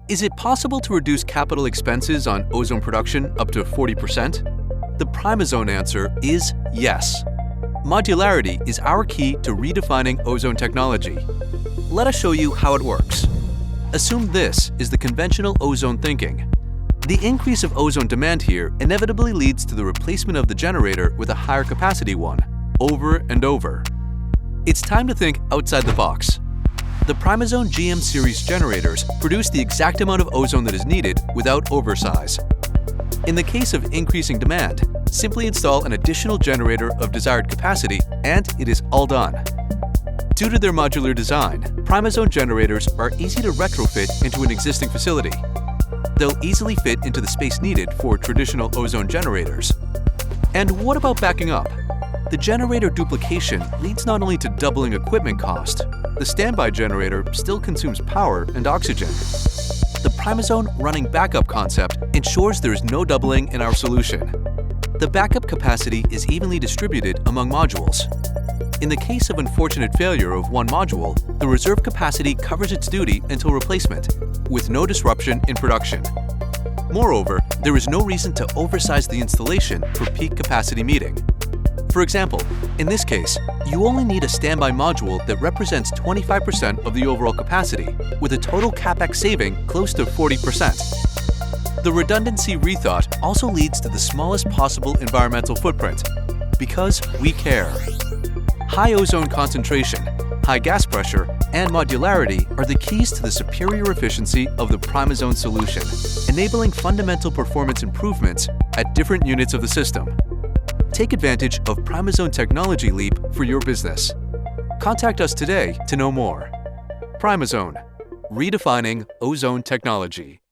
Is it possible to reduce capital expenses on ozone production up to 40%? The Primozone answer is yes. Modularity is our key to redefining ozone technology. Let us show you how it works. Assume this is the conventional ozone thinking. The increase of ozone demand here inevitably leads to the replacement of the generator with a higher capacity one, over and over. It's time to think outside the box. The Primozone GM series generators produce the exact amount of ozone that is needed without oversize. In the case of increasing demand, simply install an additional generator of desired capacity and it is all done. Due to their modular design, Primozone generators are easy to retrofit into an existing facility. They'll easily fit into the space needed for traditional ozone generators. And what about backing up? The generator duplication leads not only to doubling equipment cost, the standby generator still consumes power and oxygen. The Primozone running backup concept ensures there is no doubling in our solution. The backup capacity is evenly distributed among modules. In the case of unfortunate failure of one module, the reserve capacity covers its duty until replacement, with no disruption in production. Moreover, there is no reason to oversize the installation for peak capacity meeting. For example, in this case, you only need a standby module that represents 25% of the overall capacity, with a total CAPEX saving close to 40%. The redundancy rethought also leads to the smallest possible environmental footprint, because we care. High ozone concentration, high gas pressure, and modularity are the keys to the superior efficiency of the Primozone solution, enabling fundamental performance improvements at different units of the system. Take advantage of Primozone technology leap for your business. Contact us today to know more. Primozone, redefining ozone technology.